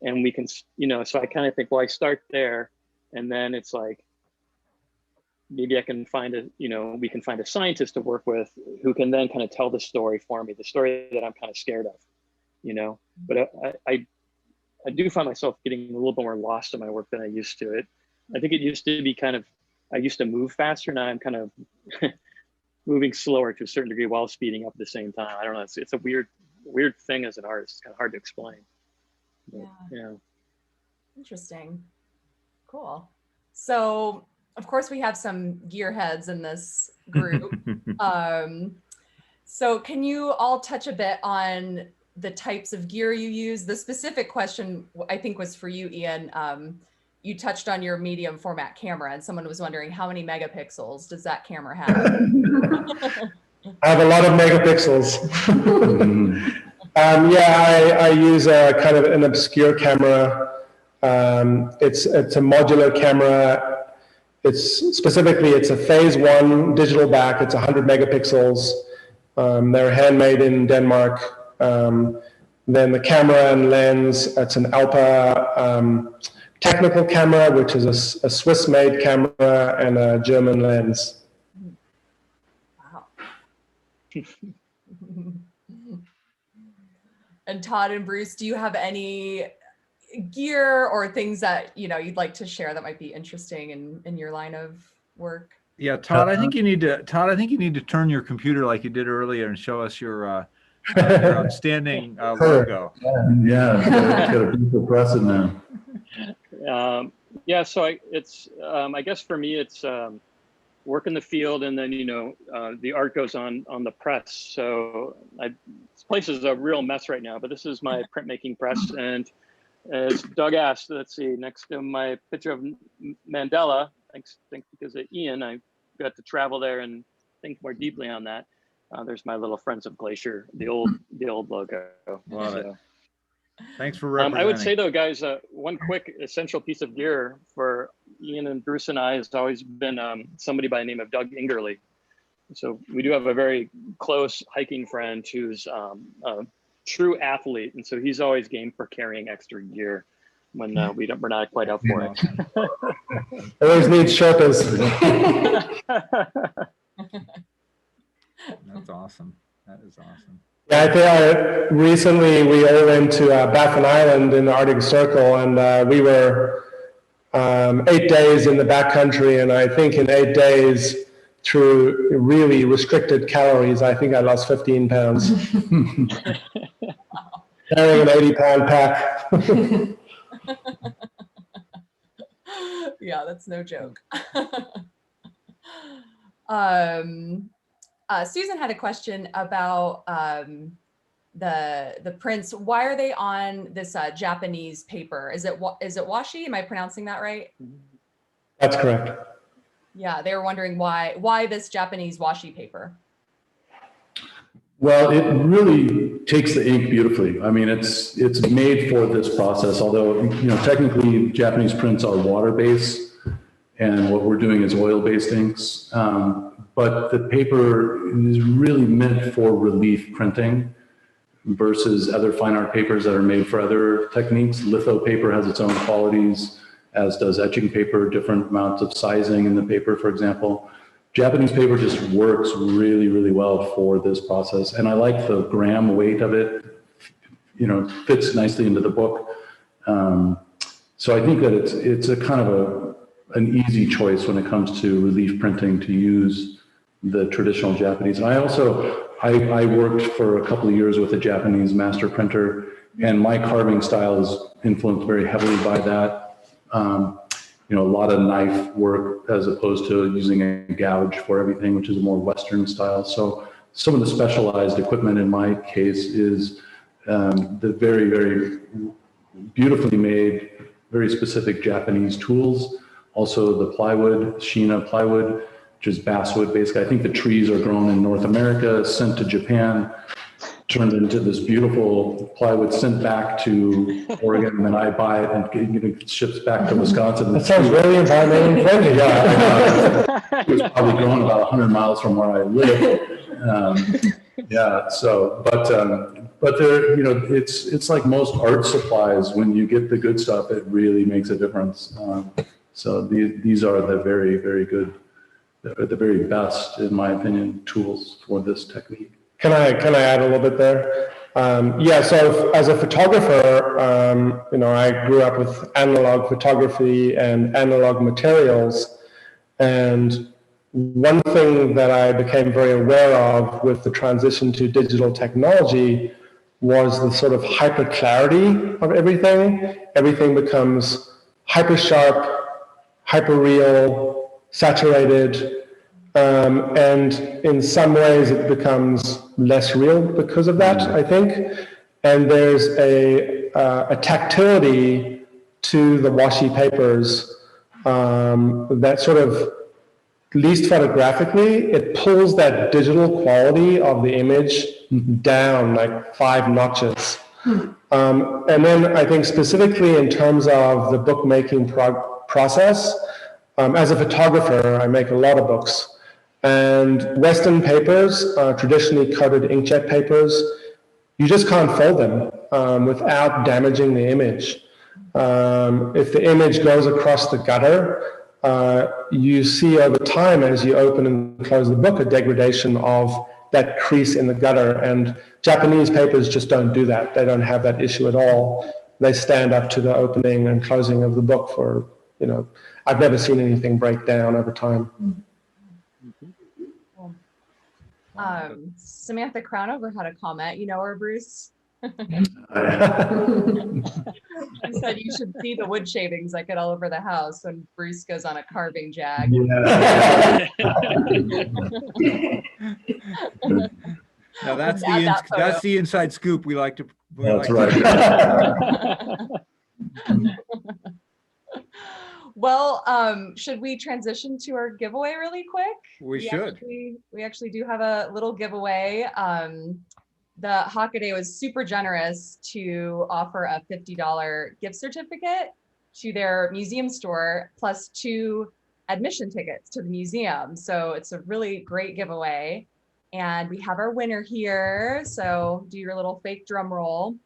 And we can, so I kind of think, well, I start there, and then it's like, maybe I can find we can find a scientist to work with who can then kind of tell the story for me, the story that I'm kind of scared of, But I do find myself getting a little bit more lost in my work than I used to. I think it used to be I used to move faster. Now I'm kind of moving slower to a certain degree while speeding up at the same time. I don't know. It's a weird thing as an artist. It's kind of hard to explain. But, yeah. Interesting. Cool. So, of course, we have some gearheads in this group. So can you all touch a bit on the types of gear you use? The specific question, I think, was for you, Ian. You touched on your medium format camera, and someone was wondering, how many megapixels does that camera have? I have a lot of megapixels. I use a kind of an obscure camera. It's a modular camera. It's a phase 1 digital back. It's 100 megapixels. They're handmade in Denmark. Then the camera and lens, it's an Alpha technical camera, which is a Swiss-made camera, and a German lens. Wow. And Todd and Bruce, do you have any gear or things that you'd like to share that might be interesting in your line of work? Yeah, Todd, I think you need to turn your computer like you did earlier and show us your outstanding logo. Yeah, it's got a beautiful precedent now. So I guess for me, it's work in the field, and then the art goes on the press. So this place is a real mess right now, but this is my printmaking press, and as Doug asked, let's see, next to my picture of Mandela, thanks because of Ian, I got to travel there and think more deeply on that. There's my little Friends of Glacier, the old logo. Love it. Thanks for representing. I would say though, guys, one quick essential piece of gear for Ian and Bruce and I has always been somebody by the name of Doug Ingerly. So we do have a very close hiking friend who's a true athlete, and so he's always game for carrying extra gear when we're not quite up for it. Always needs Sherpas. That's awesome. That is awesome. Yeah, I think recently we all went to Baffin Island in the Arctic Circle, and we were 8 days in the backcountry, and I think in 8 days, through really restricted calories, I think I lost 15 pounds. Carrying an 80-pound pack. Yeah, that's no joke. Susan had a question about the prints. Why are they on this Japanese paper? Is it washi? Am I pronouncing that right? That's correct. Yeah, they were wondering why this Japanese washi paper. Well, it really takes the ink beautifully. I mean, it's made for this process, although, technically Japanese prints are water-based, and what we're doing is oil-based inks. But the paper is really meant for relief printing versus other fine art papers that are made for other techniques. Litho paper has its own qualities, as does etching paper, different amounts of sizing in the paper, for example. Japanese paper just works really, really well for this process. And I like the gram weight of it, fits nicely into the book. So I think that it's a kind of an easy choice when it comes to relief printing to use the traditional Japanese. And I worked for a couple of years with a Japanese master printer, and my carving style is influenced very heavily by that. A lot of knife work as opposed to using a gouge for everything, which is a more Western style. So some of the specialized equipment in my case is the very, very beautifully made, very specific Japanese tools. Also the plywood, Shina plywood, which is basswood basically. I think the trees are grown in North America, sent to Japan, turned into this beautiful plywood, sent back to Oregon, and then I buy it and it ships back to Wisconsin. That sounds really environmentally friendly. Yeah, it was probably grown about 100 miles from where I live. But there, it's like most art supplies. When you get the good stuff, it really makes a difference. So these are the very, very good, the very best, in my opinion, tools for this technique. Can I add a little bit there? So as a photographer, I grew up with analog photography and analog materials. And one thing that I became very aware of with the transition to digital technology was the sort of hyper clarity of everything. Everything becomes hyper sharp, hyper real, saturated. And in some ways it becomes less real because of that, I think. And there's a tactility to the washi papers that sort of least photographically, it pulls that digital quality of the image down like 5 notches. And then I think specifically in terms of the bookmaking process, as a photographer, I make a lot of books. And Western papers, traditionally coated inkjet papers, you just can't fold them without damaging the image. If the image goes across the gutter, you see over time as you open and close the book a degradation of that crease in the gutter, and Japanese papers just don't do that. They don't have that issue at all. They stand up to the opening and closing of the book for, I've never seen anything break down over time. Samantha Crownover had a comment. You know her, Bruce? She said you should see the wood shavings I get all over the house when Bruce goes on a carving jag. Yeah. Now that's the inside scoop we like to. That's right. Well, should we transition to our giveaway really quick? We should. We actually do have a little giveaway. The Hockaday was super generous to offer a $50 gift certificate to their museum store plus 2 admission tickets to the museum. So it's a really great giveaway. And we have our winner here. So do your little fake drum roll.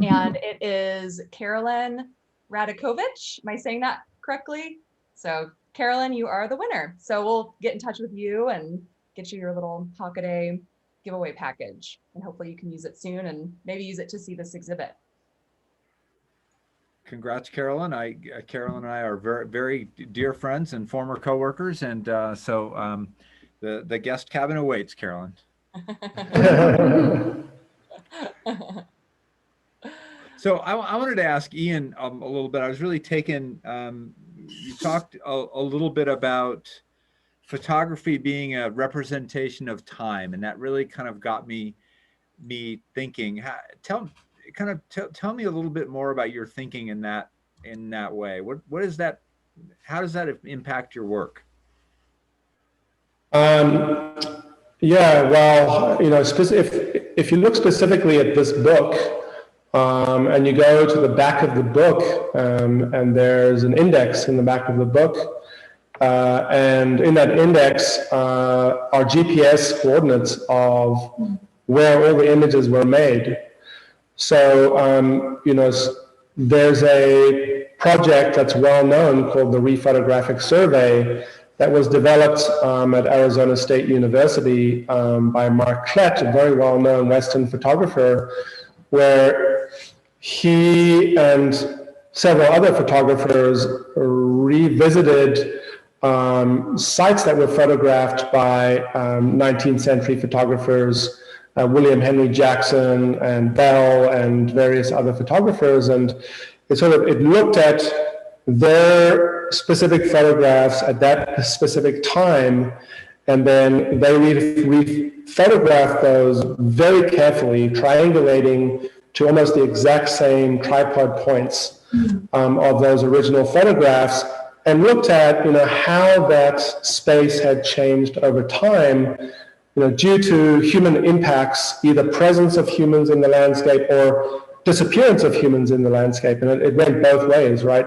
And it is Carolyn Radakovich. Am I saying that correctly? So Carolyn, you are the winner. So we'll get in touch with you and get you your little Hockaday giveaway package. And hopefully you can use it soon and maybe use it to see this exhibit. Congrats, Carolyn. Carolyn and I are very, very dear friends and former coworkers. And so the guest cabin awaits, Carolyn. So I wanted to ask Ian a little bit. I was really taken, you talked a little bit about photography being a representation of time, and that really kind of got me thinking. Tell me a little bit more about your thinking in that way. What is that? How does that impact your work? Yeah, well, if you look specifically at this book, and you go to the back of the book, and there's an index in the back of the book, and in that index are GPS coordinates of where all the images were made. So, there's a project that's well known called the Rephotographic Survey that was developed at Arizona State University by Mark Klett, a very well-known Western photographer, where he and several other photographers revisited sites that were photographed by 19th century photographers, William Henry Jackson and Bell and various other photographers. And it looked at their specific photographs at that specific time, and then they re-photographed those very carefully, triangulating to almost the exact same tripod points of those original photographs, and looked at how that space had changed over time, due to human impacts, either presence of humans in the landscape or disappearance of humans in the landscape, and it went both ways, right?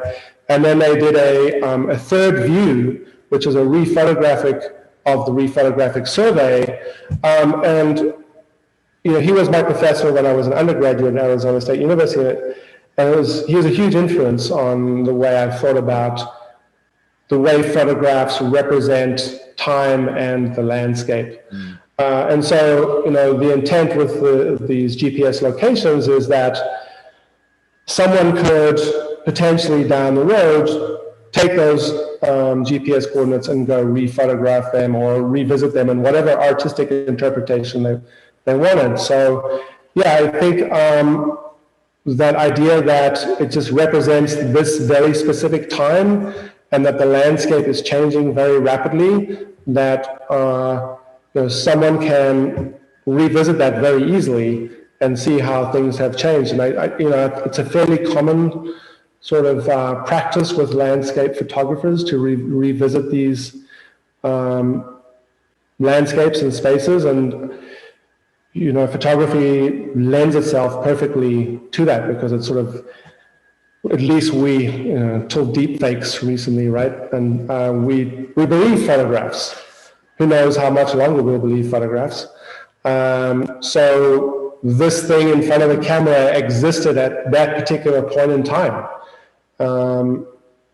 And then they did a third view, which is a rephotographic of the Rephotographic Survey, and he was my professor when I was an undergraduate at Arizona State University, and he was a huge influence on the way I thought about the way photographs represent time and the landscape. And so, the intent with these GPS locations is that someone could potentially down the road take those GPS coordinates and go re-photograph them or revisit them in whatever artistic interpretation they wanted. So, yeah, I think that idea that it just represents this very specific time and that the landscape is changing very rapidly, that someone can revisit that very easily and see how things have changed. And it's a fairly common sort of practice with landscape photographers to revisit these landscapes and spaces, and photography lends itself perfectly to that because it's sort of, at least we till deep fakes recently, right? And we believe photographs. Who knows how much longer we'll believe photographs? So this thing in front of the camera existed at that particular point in time,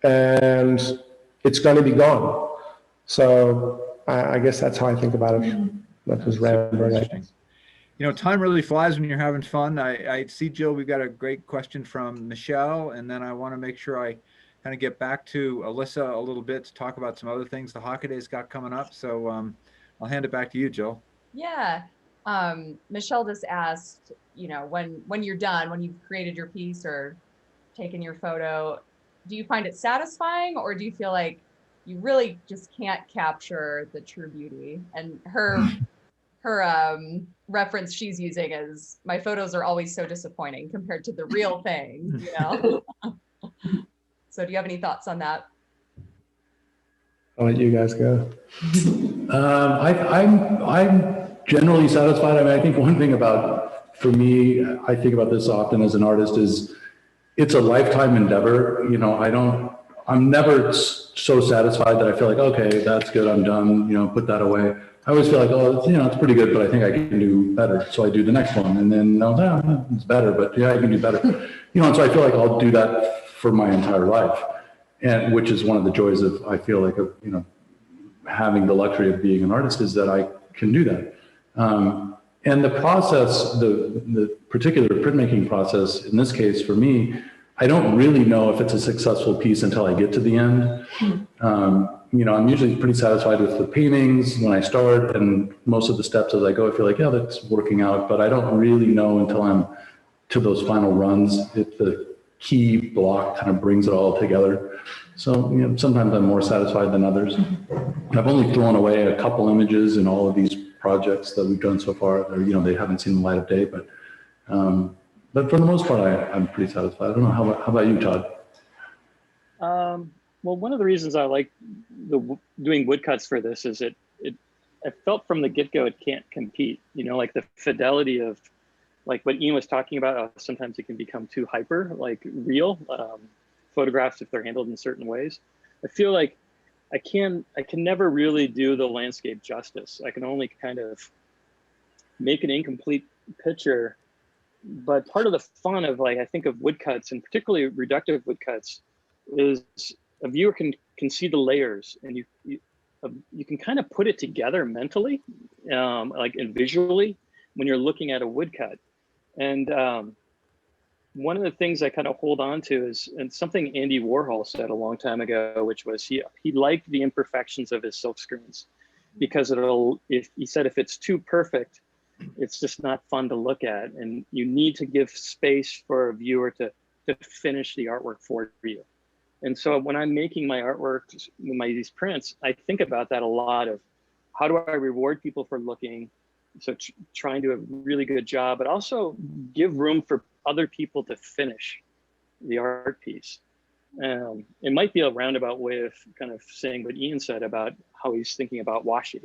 and it's going to be gone. So I guess that's how I think about it. That was rambling. Time really flies when you're having fun. I see, Jill, we've got a great question from Michelle, and then I want to make sure I kind of get back to Alyssa a little bit to talk about some other things the Hockaday's got coming up. So I'll hand it back to you, Jill. Yeah. Michelle just asked, when you're done, when you've created your piece or taken your photo, do you find it satisfying, or do you feel like you really just can't capture the true beauty? And her reference she's using is, my photos are always so disappointing compared to the real thing, So do you have any thoughts on that? I'll let you guys go. I'm generally satisfied. I mean, I think one thing for me, I think about this often as an artist, is it's a lifetime endeavor. I'm never so satisfied that I feel like, okay, that's good, I'm done, put that away. I always feel like, oh, it's pretty good, but I think I can do better. So I do the next one, and then it's better, but yeah, I can do better. And so I feel like I'll do that for my entire life, and which is one of the joys of, I feel like, of having the luxury of being an artist, is that I can do that. And the process, the particular printmaking process, in this case for me, I don't really know if it's a successful piece until I get to the end. I'm usually pretty satisfied with the paintings when I start, and most of the steps as I go, I feel like, yeah, that's working out, but I don't really know until I'm to those final runs if the key block kind of brings it all together. So, sometimes I'm more satisfied than others. I've only thrown away a couple images in all of these projects that we've done so far. They haven't seen the light of day, but for the most part, I'm pretty satisfied. I don't know, how about you, Todd? Well, one of the reasons I like doing woodcuts for this is I felt from the get-go it can't compete. Like the fidelity of, like what Ian was talking about, sometimes it can become too hyper, like real photographs if they're handled in certain ways. I feel like I can never really do the landscape justice. I can only kind of make an incomplete picture. But part of the fun of, like, I think of woodcuts, and particularly reductive woodcuts, is a viewer can see the layers, and you can kind of put it together mentally, and visually when you're looking at a woodcut. And one of the things I kind of hold on to is, and something Andy Warhol said a long time ago, which was he liked the imperfections of his silk screens, because he said if it's too perfect, it's just not fun to look at, and you need to give space for a viewer to finish the artwork for you. And so when I'm making my artwork, these prints, I think about that a lot, of how do I reward people for looking, so trying to do a really good job, but also give room for other people to finish the art piece. It might be a roundabout way of kind of saying what Ian said about how he's thinking about washi,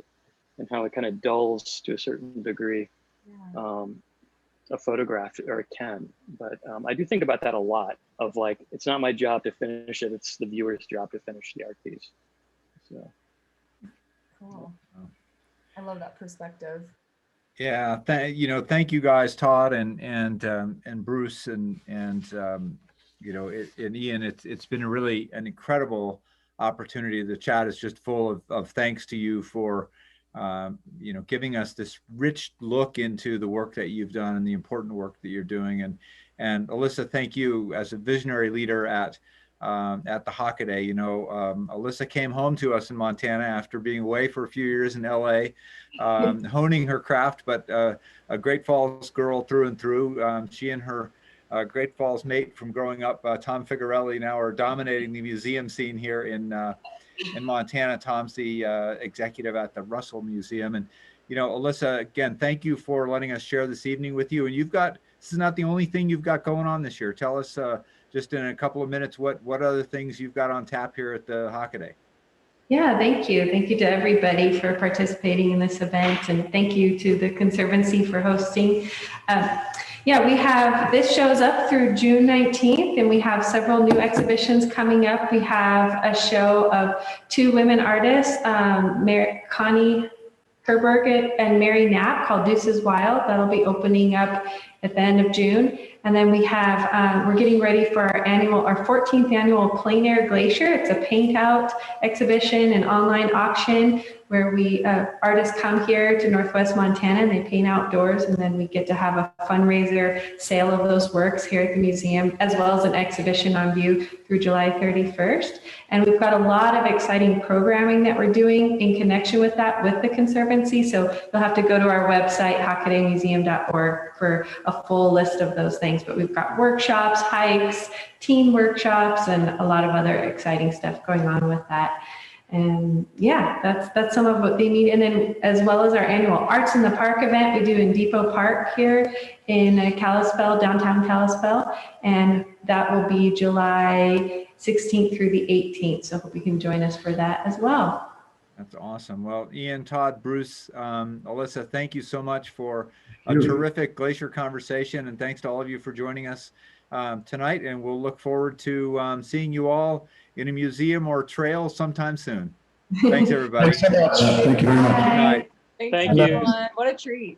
and how it kind of dulls to a certain degree a photograph, or it can. But I do think about that a lot, of like, it's not my job to finish it, it's the viewer's job to finish the art piece. So cool. I love that perspective. Yeah, thank you guys, Todd and Bruce and and Ian. It's been really an incredible opportunity. The chat is just full of thanks to you for giving us this rich look into the work that you've done and the important work that you're doing. And Alyssa, thank you as a visionary leader at the Hockaday. Alyssa came home to us in Montana after being away for a few years in LA, honing her craft, but a Great Falls girl through and through. She and her Great Falls mate from growing up, Tom Figarelli, now are dominating the museum scene here in Montana. Tom's the executive at the Russell Museum. And, Alyssa, again, thank you for letting us share this evening with you. And this is not the only thing you've got going on this year. Tell us just in a couple of minutes what other things you've got on tap here at the Hockaday. Yeah, thank you. Thank you to everybody for participating in this event, and thank you to the Conservancy for hosting. Yeah, we have, this shows up through June 19th, and we have several new exhibitions coming up. We have a show of 2 women artists, Connie Herberg and Mary Knapp, called Deuces Wild. That'll be opening up at the end of June. And then we have, we're getting ready for our 14th annual Plein Air Glacier. It's a paint out exhibition and online auction where we, artists come here to Northwest Montana and they paint outdoors, and then we get to have a fundraiser sale of those works here at the museum, as well as an exhibition on view through July 31st. And we've got a lot of exciting programming that we're doing in connection with that with the Conservancy. So you'll have to go to our website, hockadaymuseum.org, for a full list of those things. But we've got workshops, hikes, teen workshops, and a lot of other exciting stuff going on with that. And yeah, that's some of what they need. And then as well as our annual Arts in the Park event we do in Depot Park here in Kalispell, downtown Kalispell. And that will be July 16th through the 18th. So hope you can join us for that as well. That's awesome. Well, Ian, Todd, Bruce, Alyssa, thank you so much for a terrific Glacier conversation. And thanks to all of you for joining us tonight. And we'll look forward to seeing you all in a museum or trail sometime soon. Thanks, everybody. Thanks so much. Thank you very much. Good night. Thanks, Thank you. everyone. What a treat.